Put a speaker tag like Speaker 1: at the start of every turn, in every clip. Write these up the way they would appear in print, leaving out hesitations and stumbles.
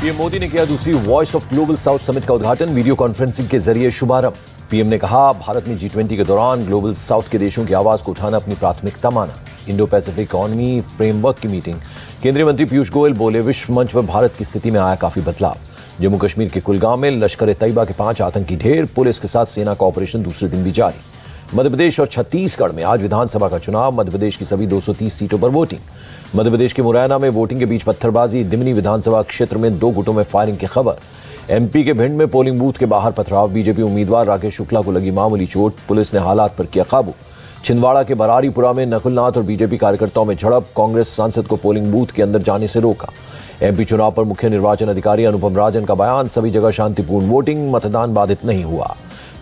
Speaker 1: PM Modi ने किया दूसरी voice of global south summit का उद्घाटन, वीडियो कॉन्फ्रेंसिंग के जरिए शुभारंभ। पीएम ने कहा, भारत ने G20 के दौरान ग्लोबल साउथ के देशों की आवाज को उठाना अपनी प्राथमिकता माना। इंडो पैसिफिक इकोनॉमी फ्रेमवर्क की मीटिंग, केंद्रीय मंत्री पीयूष गोयल बोले, विश्व मंच पर भारत की स्थिति में आया काफी बदलाव। जम्मू कश्मीर के कुलगाम में लश्कर ए तैयबा के 5 आतंकी ढेर, पुलिस के साथ सेना का ऑपरेशन दूसरे दिन भी जारी। मध्य प्रदेश और छत्तीसगढ़ में आज विधानसभा का चुनाव, मध्य प्रदेश की सभी 230 सीटों पर वोटिंग। मध्य प्रदेश के मुरैना में वोटिंग के बीच पत्थरबाजी, दिमनी विधानसभा क्षेत्र में 2 गुटों में फायरिंग की खबर। एमपी के भिंड में पोलिंग बूथ के बाहर पथराव, बीजेपी उम्मीदवार राकेश शुक्ला को लगी मामूली चोट, पुलिस ने हालात पर किया काबू। छिंदवाड़ा के बरारीपुरा में नकुलनाथ और बीजेपी कार्यकर्ताओं में झड़प, कांग्रेस सांसद को पोलिंग बूथ के अंदर जाने से रोका। एमपी चुनाव पर मुख्य निर्वाचन अधिकारी अनुपम राजन का बयान, सभी जगह शांतिपूर्ण वोटिंग, मतदान बाधित नहीं हुआ।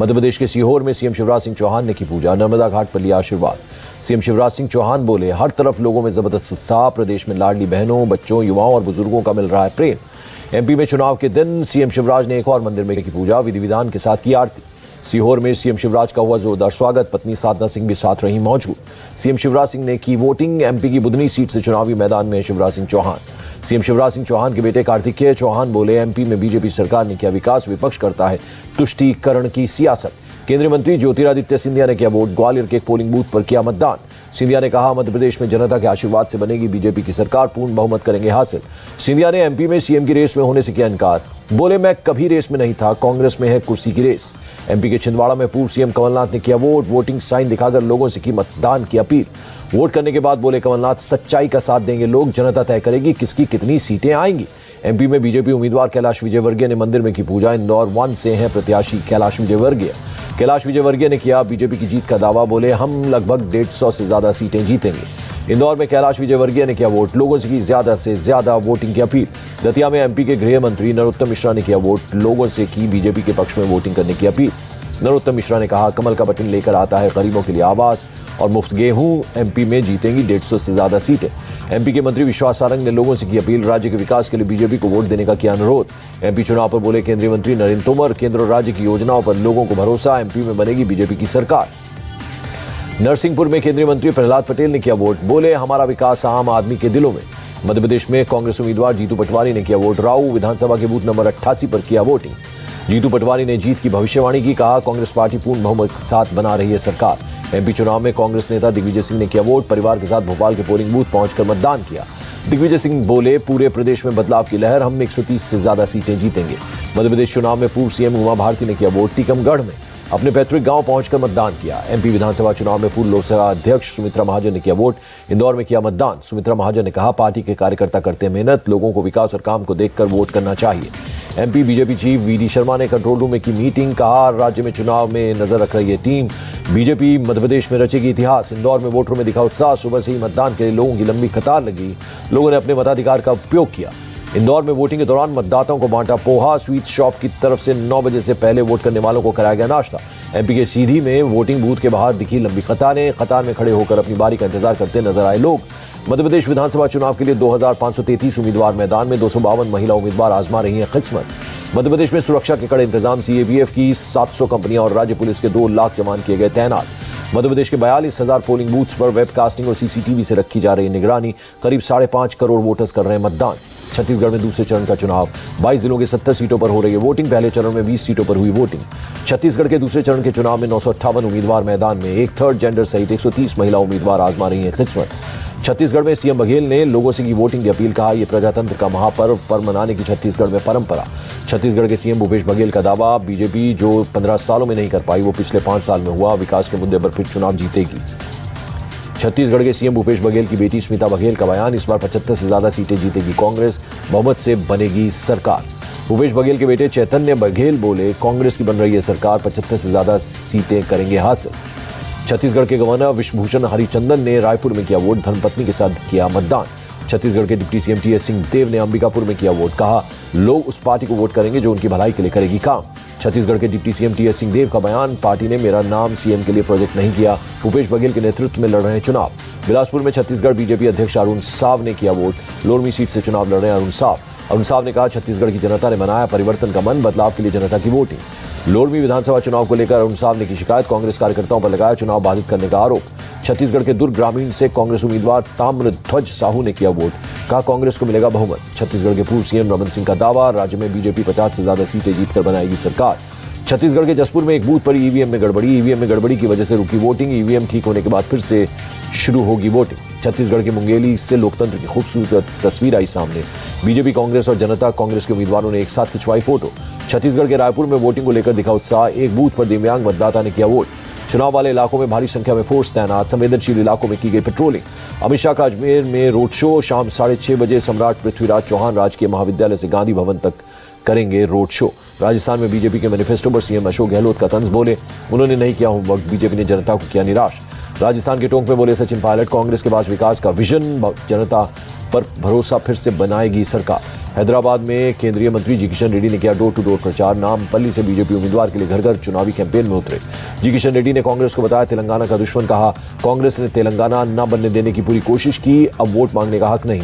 Speaker 1: मध्य प्रदेश के सीहोर में सीएम शिवराज सिंह चौहान ने की पूजा, नर्मदा घाट पर लिया आशीर्वाद। सीएम शिवराज सिंह चौहान बोले, हर तरफ लोगों में जबरदस्त उत्साह, प्रदेश में लाडली बहनों, बच्चों, युवाओं और बुजुर्गों का मिल रहा है प्रेम। एमपी में चुनाव के दिन सीएम शिवराज ने एक और मंदिर में की पूजा, विधि विधान के साथ की आरती। सीहोर में सीएम शिवराज का हुआ जोरदार स्वागत, पत्नी साधना सिंह भी साथ रही मौजूद। सीएम शिवराज सिंह ने की वोटिंग, एमपी की बुधनी सीट से चुनावी मैदान में शिवराज सिंह चौहान। सीएम शिवराज सिंह चौहान के बेटे कार्तिकेय चौहान बोले, एमपी में बीजेपी सरकार ने किया विकास, विपक्ष करता है तुष्टीकरण की सियासत। केंद्रीय मंत्री ज्योतिरादित्य सिंधिया ने किया वोट, ग्वालियर के एक पोलिंग बूथ पर किया मतदान। सिंधिया ने कहा, मध्य प्रदेश में जनता के आशीर्वाद से बनेगी बीजेपी की सरकार, पूर्ण बहुमत करेंगे हासिल। सिंधिया ने एमपी में सीएम की रेस में होने से किया इनकार, बोले, मैं कभी रेस में नहीं था, कांग्रेस में है कुर्सी की रेस। एमपी के छिंदवाड़ा में पूर्व सीएम कमलनाथ ने किया वोट, वोटिंग साइन दिखाकर लोगों से की मतदान की अपील। वोट करने के बाद बोले कमलनाथ, सच्चाई का साथ देंगे लोग, जनता तय करेगी किसकी कितनी सीटें आएंगी। एमपी में बीजेपी उम्मीदवार कैलाश विजयवर्गीय ने मंदिर में की पूजा, इंदौर 1 से हैं प्रत्याशी कैलाश विजयवर्गीय। कैलाश विजयवर्गीय ने किया बीजेपी की जीत का दावा, बोले, हम लगभग 150 से ज्यादा सीटें जीतेंगे। इंदौर में कैलाश विजयवर्गीय ने किया वोट, लोगों से की ज्यादा से ज्यादा वोटिंग की अपील। दतिया में एमपी के गृह मंत्री नरोत्तम मिश्रा ने किया वोट, लोगों से की बीजेपी के पक्ष में वोटिंग करने की अपील। नरोत्तम मिश्रा ने कहा, कमल का बटन लेकर आता है गरीबों के लिए आवास और मुफ्त गेहूं, एमपी में जीतेंगी 150 से ज्यादा सीटें। एमपी के मंत्री विश्वास सारंग ने लोगों से की अपील, राज्य के विकास के लिए बीजेपी को वोट देने का किया अनुरोध। एमपी चुनाव पर बोले केंद्रीय मंत्री नरेंद्र तोमर, केंद्र और राज्य की योजनाओं पर लोगों को भरोसा, एमपी में बनेगी बीजेपी की सरकार। नरसिंहपुर में केंद्रीय मंत्री प्रहलाद पटेल ने किया वोट, बोले, हमारा विकास आम आदमी के दिलों में। मध्य प्रदेश में कांग्रेस उम्मीदवार जीतू पटवारी ने किया वोट, राऊ विधानसभा के बूथ नंबर 88 पर किया वोटिंग। जीतू पटवारी ने जीत की भविष्यवाणी की, कहा, कांग्रेस पार्टी पूर्ण बहुमत के साथ बना रही है सरकार। एमपी चुनाव में कांग्रेस नेता दिग्विजय सिंह ने किया वोट, परिवार के साथ भोपाल के पोलिंग बूथ पहुंचकर मतदान किया। दिग्विजय सिंह बोले, पूरे प्रदेश में बदलाव की लहर, हम 130 से ज्यादा सीटें जीतेंगे। मध्य प्रदेश चुनाव में पूर्व सीएम उमा भारती ने किया वोट, टीकमगढ़ में अपने पैतृक गांव पहुंचकर मतदान किया। एमपी विधानसभा चुनाव में पूर्व लोकसभा अध्यक्ष सुमित्रा महाजन ने किया वोट, इंदौर में किया मतदान। सुमित्रा महाजन ने कहा, पार्टी के कार्यकर्ता करते हैं मेहनत, लोगों को विकास और काम को देखकर वोट करना चाहिए। MP BJP chief VD Sharma ने कंट्रोल रूम में की मीटिंग, कहा, राज्य में चुनाव में नजर रख रही है टीम, बीजेपी मध्य प्रदेश में रचेगी इतिहास। इंदौर में वोटरों में दिखा उत्साह, सुबह से ही मतदान के लिए लोगों की लंबी कतार लगी, लोगों ने अपने मताधिकार का उपयोग किया। इंदौर में वोटिंग के दौरान मतदाताओं को बांटा पोहा, स्वीट शॉप की तरफ से 9 बजे से पहले वोट करने वालों को कराया गया नाश्ता। एमपी के सीधी में वोटिंग बूथ के बाहर दिखी लंबी कतारें, कतार में खड़े होकर अपनी बारी का इंतजार करते नजर आए लोग। मध्य प्रदेश विधानसभा चुनाव के लिए 2533 उम्मीदवार मैदान में, 252 महिला उम्मीदवार आजमा रही हैं किस्मत। मध्य प्रदेश में सुरक्षा के कड़े इंतजाम, सीएबीएफ की 700 कंपनियां और राज्य पुलिस के 2 लाख जवान किए गए तैनात। मध्य प्रदेश के 42,000 पोलिंग बूथ्स पर वेबकास्टिंग और सीसीटीवी से रखी जा रही निगरानी, करीब 5.5 करोड़ वोटर्स कर रहे हैं मतदान। छत्तीसगढ़ में दूसरे चरण का चुनाव, 22 जिलों के 70 सीटों पर हो रही है वोटिंग, पहले चरण में 20 सीटों पर हुई वोटिंग। छत्तीसगढ़ के दूसरे चरण के चुनाव में 958 उम्मीदवार मैदान में, एक थर्ड जेंडर सहित 130 महिला उम्मीदवार आजमा रही हैं किस्मत। छत्तीसगढ़ में सीएम बघेल ने लोगों से की वोटिंग की अपील, कहा, यह प्रजातंत्र का महापर्व पर मनाने की छत्तीसगढ़ में परंपरा। छत्तीसगढ़ के सीएम भूपेश बघेल का दावा, बीजेपी जो 15 सालों में नहीं कर पाई वो पिछले 5 साल में हुआ, विकास के मुद्दे पर फिर चुनाव जीतेगी। छत्तीसगढ़ के सीएम भूपेश बघेल की बेटी स्मिता बघेल का बयान, इस बार 75 से ज्यादा सीटें जीतेगी कांग्रेस, बहुमत से बनेगी सरकार। भूपेश बघेल के बेटे चैतन्य बघेल बोले, कांग्रेस की बन रही है सरकार, 75 से ज्यादा सीटें करेंगे हासिल। छत्तीसगढ़ के गवर्नर विश्वभूषण हरिचंदन ने रायपुर में किया वोट, धर्मपत्नी के साथ किया मतदान। छत्तीसगढ़ के डिप्टी सीएम टीएस सिंहदेव ने अंबिकापुर में किया वोट, कहा, लोग उस पार्टी को वोट करेंगे जो उनकी भलाई के लिए करेगी काम। छत्तीसगढ़ के डिप्टी सीएम टीएस सिंहदेव का बयान, पार्टी ने मेरा नाम सीएम के लिए प्रोजेक्ट नहीं किया, भूपेश बघेल के नेतृत्व में लड़ रहे हैं चुनाव। बिलासपुर में छत्तीसगढ़ बीजेपी अध्यक्ष अरुण साव ने किया वोट, लोरमी सीट से चुनाव लड़ रहे हैं अरुण साव। अरुण साव ने कहा, छत्तीसगढ़ की जनता ने मनाया परिवर्तन का मन, बदलाव के लिए जनता की वोटिंग। लोरमी विधानसभा चुनाव को लेकर अरुण साव ने की शिकायत, कांग्रेस कार्यकर्ताओं पर लगाया चुनाव बाधित करने का आरोप। छत्तीसगढ़ के दुर्ग ग्रामीण से कांग्रेस उम्मीदवार ताम्रध्वज साहू ने किया वोट, कहा कांग्रेस को मिलेगा बहुमत। छत्तीसगढ़ के पूर्व सीएम रमन सिंह का दावा, राज्य में बीजेपी 50 से ज्यादा सीटें जीतकर बनाएगी सरकार। छत्तीसगढ़ के जसपुर में एक बूथ पर ईवीएम में गड़बड़ी की वजह से रुकी वोटिंग, ईवीएम ठीक होने के बाद फिर से शुरू होगी वोटिंग। छत्तीसगढ़ के मुंगेली से लोकतंत्र की खूबसूरत तस्वीर आई सामने, बीजेपी, कांग्रेस और जनता कांग्रेस के उम्मीदवारों ने एक साथ खिंचवाई फोटो। छत्तीसगढ़ के रायपुर में वोटिंग को लेकर दिखा उत्साह, एक बूथ पर दिव्यांग मतदाता ने किया वोट। चुनाव वाले इलाकों में भारी संख्या में फोर्स तैनात, संवेदनशील इलाकों में की गई पेट्रोलिंग। अमित शाह का अजमेर में रोड शो, शाम 6:30 बजे सम्राट पृथ्वीराज चौहान राजकीय महाविद्यालय से गांधी भवन तक करेंगे रोड शो। राजस्थान में बीजेपी के मैनिफेस्टो पर सीएम अशोक गहलोत का तंज बोले, उन्होंने नहीं किया होमवर्क, बीजेपी ने जनता को किया निराश। राजस्थान के टोंक में बोले सचिन पायलट, कांग्रेस के पास विकास का विजन, जनता पर भरोसा फिर से बनाएगी सरकार। हैदराबाद में केंद्रीय मंत्री जी किशन रेड्डी ने किया डोर टू डोर प्रचार, नामपल्ली से बीजेपी उम्मीदवार के लिए घर घर चुनावी कैंपेन में उतरे। जी किशन रेड्डी ने कांग्रेस को बताया तेलंगाना का दुश्मन, कहा कांग्रेस ने तेलंगाना न बनने देने की पूरी कोशिश की, अब वोट मांगने का हक नहीं।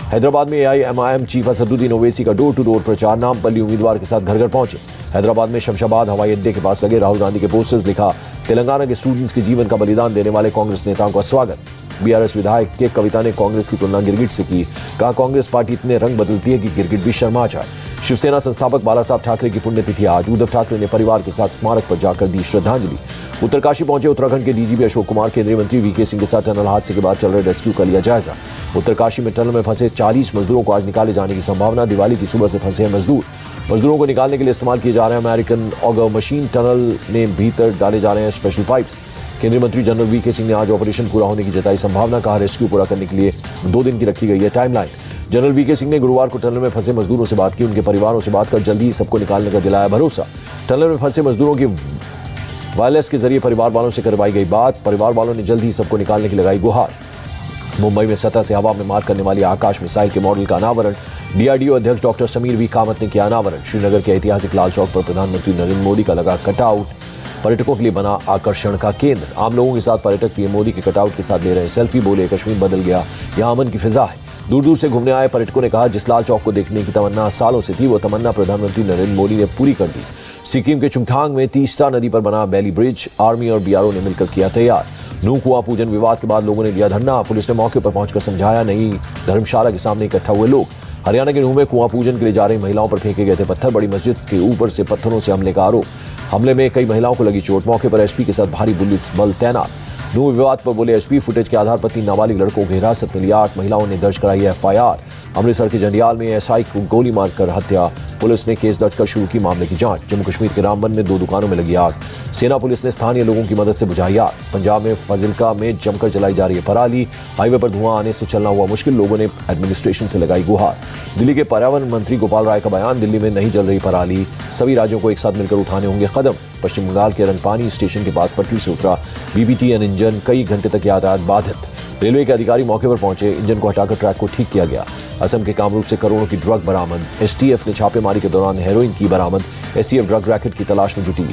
Speaker 1: हैदराबाद में एआईएमआईएम चीफ असदुद्दीन ओवैसी का डोर टू डोर प्रचार, नामपल्ली उम्मीदवार के साथ घर घर पहुंचे। हैदराबाद में शमशाबाद हवाई अड्डे के पास लगे राहुल गांधी के पोस्टर्स, लिखा तेलंगाना के स्टूडेंट्स के जीवन का बलिदान देने वाले कांग्रेस नेताओं का स्वागत। बीआरएस विधायक के कविता ने कांग्रेस की तुलना गिरगिट से की, कहा कांग्रेस पार्टी इतने रंग बदलती है कि गिरगिट भी शर्मा जाए। शिवसेना संस्थापक बाला साहब ठाकरे की पुण्यतिथि आज, उद्धव ठाकरे ने परिवार के साथ स्मारक पर जाकर दी श्रद्धांजलि। उत्तरकाशी पहुंचे उत्तराखंड के डीजीपी अशोक कुमार, केंद्रीय मंत्री वीके सिंह के साथ टनल हादसे के बाद चल रहे रेस्क्यू का लिया जायजा। उत्तरकाशी में टनल में फंसे 40 मजदूरों को आज निकाले जाने की संभावना, दिवाली की सुबह से फंसे हैं मजदूर। मजदूरों को निकालने के लिए इस्तेमाल किए जा रहे हैं अमेरिकन ऑगर मशीन, टनल में भीतर डाले जा रहे हैं स्पेशल पाइप्स। केंद्रीय मंत्री जनरल वीके सिंह ने आज ऑपरेशन पूरा होने की जताई संभावना, कहा रेस्क्यू पूरा करने के लिए 2 दिन की रखी गई है टाइमलाइन। जनरल वीके सिंह ने गुरुवार को टनल में फंसे मजदूरों से बात की, उनके परिवारों से बात कर जल्दी ही सबको निकालने का दिलाया भरोसा। टनल में फंसे मजदूरों की वायरलेस के जरिए परिवार वालों से करवाई गई बात, परिवार वालों ने जल्द ही सबको निकालने की लगाई गुहार। मुंबई में सतह से हवा में मार करने वाली आकाश मिसाइल के मॉडल का अनावरण, डीआरडीओ अध्यक्ष डॉक्टर समीर वी कामत ने किया अनावरण। श्रीनगर के ऐतिहासिक लाल चौक पर प्रधानमंत्री नरेंद्र मोदी का लगा कटआउट, पर्यटकों के लिए बना आकर्षण का केंद्र। आम लोगों के साथ पर्यटक पीएम मोदी के कटआउट के साथ ले रहे सेल्फी, बोले कश्मीर बदल गया, यहाँ अमन की फिजा है। दूर दूर से घूमने आए पर्यटकों ने कहा जिस लाल चौक को देखने की तमन्ना सालों से थी, वो तमन्ना प्रधानमंत्री नरेंद्र मोदी ने पूरी कर दी। सिक्किम के चुंगथांग में तीस्ता नदी पर बना बैली ब्रिज, आर्मी और बीआरओ ने मिलकर किया तैयार। नूह कुआं पूजन विवाद के बाद लोगों ने दिया धरना, पुलिस ने मौके पर पहुंचकर समझाया, नई धर्मशाला के सामने इकट्ठा हुए लोग। हरियाणा के नूह में कुआं पूजन के लिए जा रही महिलाओं पर फेंके गए थे पत्थर, बड़ी मस्जिद के ऊपर से पत्थरों से हमले का आरोप। हमले में कई महिलाओं को लगी चोट, मौके पर एसपी के साथ भारी पुलिस बल तैनात। नूह विवाद पर बोले एसपी, फुटेज के आधार पर 3 नाबालिग लड़कों को हिरासत में लिया, 8 महिलाओं ने दर्ज कराई एफआईआर। अमृतसर के जंडियाल में एसआई को गोली मारकर हत्या, पुलिस ने केस दर्ज कर शुरू की मामले की जांच। जम्मू कश्मीर के रामबन में 2 दुकानों में लगी आग, सेना पुलिस ने स्थानीय लोगों की मदद से बुझाई आग। पंजाब में फाजिल्का में जमकर जलाई जा रही है पराली, हाईवे पर धुआं आने से चलना हुआ मुश्किल, लोगों ने एडमिनिस्ट्रेशन से लगाई गुहार। दिल्ली के पर्यावरण मंत्री गोपाल राय का बयान, दिल्ली में नहीं जल रही पराली, सभी राज्यों को एक साथ मिलकर उठाने होंगे कदम। पश्चिम बंगाल के रंगपानी स्टेशन के पास पटरी से उतरा बीबीटीएन इंजन, कई घंटे तक यातायात बाधित। रेलवे के अधिकारी मौके पर पहुंचे, इंजन को हटाकर ट्रैक को ठीक किया गया। असम के कामरूप से करोड़ों की ड्रग बरामद, एसटीएफ ने छापेमारी के दौरान हेरोइन की बरामद, एसटीएफ ड्रग रैकेट की तलाश में जुटी।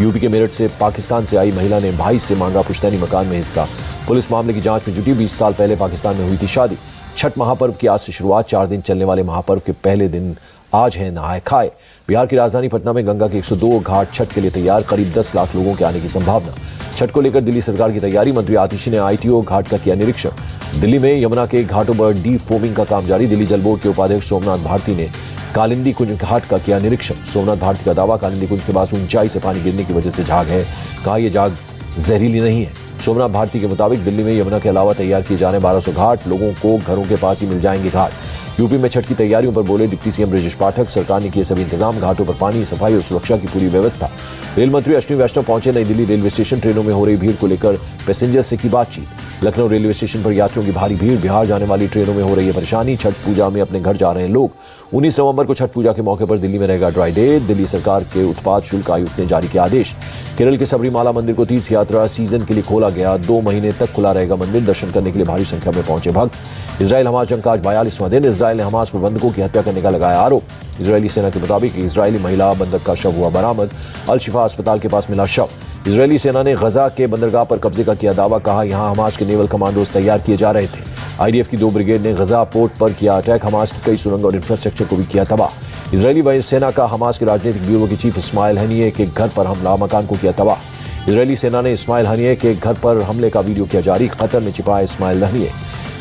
Speaker 1: यूपी के मेरठ से पाकिस्तान से आई महिला ने भाई से मांगा पुश्तैनी मकान में हिस्सा, पुलिस मामले की जांच में जुटी। 20 साल पहले पाकिस्तान में हुई थी शादी। छठ महापर्व की आज से शुरुआत, 4 दिन चलने वाले महापर्व के पहले दिन आज है नहाए खाए। बिहार की राजधानी पटना में गंगा के 102 घाट छठ के लिए तैयार, करीब 10 लाख लोगों के आने की संभावना। छठ को लेकर दिल्ली सरकार की तैयारी, मंत्री आतिशी ने आईटीओ घाट का किया निरीक्षण। दिल्ली में यमुना के घाटों पर डी फोमिंग का काम जारी, दिल्ली जल बोर्ड के उपाध्यक्ष सोमनाथ भारती ने कालिंदी कुंज घाट का किया निरीक्षण। सोमनाथ भारती का दावा, कालिंदी कुंज के पास ऊंचाई से पानी गिरने की वजह से झाग है, कहा यह झाग जहरीली नहीं है। सोमनाथ भारती के मुताबिक दिल्ली में यमुना के अलावा तैयार किए जाने 1200 घाट, लोगों को घरों के पास ही मिल जाएंगे घाट। यूपी में छठ की तैयारियों पर बोले डिप्टी सीएम ब्रजेश पाठक, सरकार ने किए सभी इंतजाम, घाटों पर पानी, सफाई और सुरक्षा की पूरी व्यवस्था। रेल मंत्री अश्विनी वैष्णव पहुंचे नई दिल्ली रेलवे स्टेशन, ट्रेनों में हो रही भीड़ को लेकर पैसेंजर से की बातचीत। लखनऊ रेलवे स्टेशन पर यात्रियों की भारी भीड़, बिहार जाने वाली ट्रेनों में हो रही है परेशानी, छठ पूजा में अपने घर जा रहे हैं लोग। 19 नवंबर को छठ पूजा के मौके पर दिल्ली में रहेगा ड्राई डे, दिल्ली सरकार के उत्पाद शुल्क आयुक्त ने जारी किया आदेश। केरल के सबरीमाला मंदिर को तीर्थ यात्रा सीजन के लिए खोला गया, 2 महीने तक खुला रहेगा मंदिर, दर्शन करने के लिए भारी संख्या में पहुंचे भक्त। इजराइल हमास जंग का आज 42वां दिन, इजराइल ने हमास प्रबंधकों की हत्या करने का लगाया आरोप। इजरायली सेना के मुताबिक इजरायली महिला बंधक का शव हुआ बरामद, अल शिफा अस्पताल के पास मिला शव। इजरायली सेना ने गजा के बंदरगाह पर कब्जे का किया दावा, कहा यहां हमास के नेवल कमांडोज तैयार किए जा रहे थे। आईडीएफ की 2 ब्रिगेड ने गजा पोर्ट पर किया अटैक, हमास की कई सुरंग और इंफ्रास्ट्रक्चर को भी किया तबाह। इजरायली वायुसेना का हमास के राजनीतिक ब्यूरो के चीफ इस्माइल हनिये के घर पर हमला, मकान को किया तबाह। इजरायली सेना ने इस्माइल हनिये के घर पर हमले का वीडियो किया जारी, कतर में छिपा इस्माइल हनिये।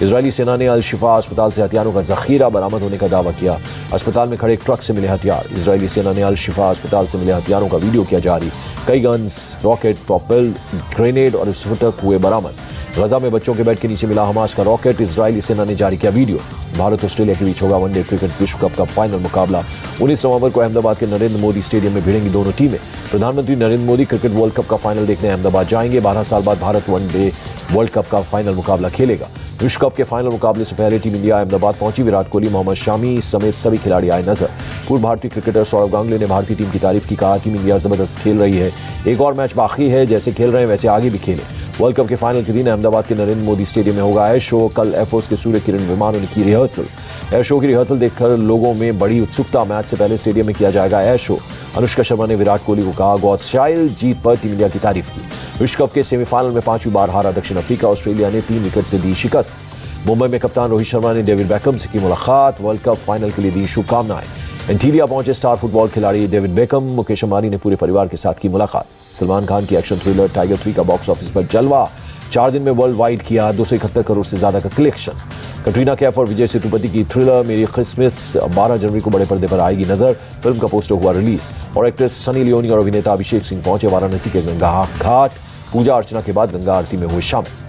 Speaker 1: इजरायली सेना ने अल शिफा अस्पताल से हथियारों का जखीरा बरामद होने का दावा किया। अस्पताल में खड़े एक ट्रक से मिले हथियार। इजरायली सेना ने अल शिफा अस्पताल से मिले हथियारों का वीडियो किया जारी। कई गन्स, रॉकेट, प्रोपेल्ड ग्रेनेड और विस्फोटक हुए बरामद। गजा में बच्चों के बेड के नीचे मिला हमास का रॉकेट। इजरायली सेना ने जारी किया वीडियो। भारत ऑस्ट्रेलिया के बीच होगा वनडे क्रिकेट विश्व कप का फाइनल मुकाबला। 19 नवंबर को अहमदाबाद के नरेंद्र मोदी स्टेडियम में भिड़ेंगी दोनों टीमें। प्रधानमंत्री Narendra Modi cricket world cup का फाइनल देखने अहमदाबाद जाएंगे। 12 साल बाद भारत वनडे वर्ल्ड कप का फाइनल मुकाबला खेलेगा। विश्व कप के फाइनल मुकाबले से पहले टीम इंडिया अहमदाबाद पहुंची। विराट कोहली, मोहम्मद शामी समेत सभी खिलाड़ी आए नजर। पूर्व भारतीय क्रिकेटर सौरव गांगुली ने भारतीय टीम की तारीफ की, कहा टीम इंडिया जबरदस्त खेल रही है, एक और मैच बाकी है, जैसे खेल रहे हैं वैसे आगे भी खेलें। वर्ल्ड कप के फाइनल के दिन अहमदाबाद के नरेंद्र मोदी स्टेडियम में होगा एयर शो। कल एयरफोर्स के सूर्य किरण विमानों ने की रिहर्सल। एयर शो की रिहर्सल देखकर लोगों में बड़ी उत्सुकता। मैच से पहले स्टेडियम में किया जाएगा एयर शो। अनुष्का शर्मा ने विराट कोहली को कहा गॉड्स चाइल्ड। जीत पर टीम इंडिया की तारीफ की। विश्व कप के सेमीफाइनल में 5वीं बार हारा दक्षिण अफ्रीका। ऑस्ट्रेलिया ने 3 विकेट से दी शिकस्त। मुंबई में कप्तान रोहित शर्मा ने डेविड बेकहम से की मुलाकात। वर्ल्ड कप फाइनल के लिए दी शुभकामनाएं। एंटीलिया पहुंचे स्टार फुटबॉल खिलाड़ी डेविड बेकहम। मुकेश अंबानी ने पूरे परिवार के साथ की मुलाकात। सलमान खान की एक्शन थ्रिलर टाइगर 3 का बॉक्स ऑफिस पर जलवा। 4 दिन में वर्ल्ड वाइड किया 271 करोड़ से ज्यादा का कलेक्शन। कटरीना कैफ और विजय सेतुपति की थ्रिलर मेरी क्रिसमस 12 जनवरी को बड़े पर्दे पर आएगी नजर। फिल्म का पोस्टर हुआ रिलीज। और एक्ट्रेस सनी लियोनी और अभिनेता अभिषेक सिंह पहुंचे वाराणसी के गंगा घाट। पूजा अर्चना के बाद गंगा आरती में हुए शामिल।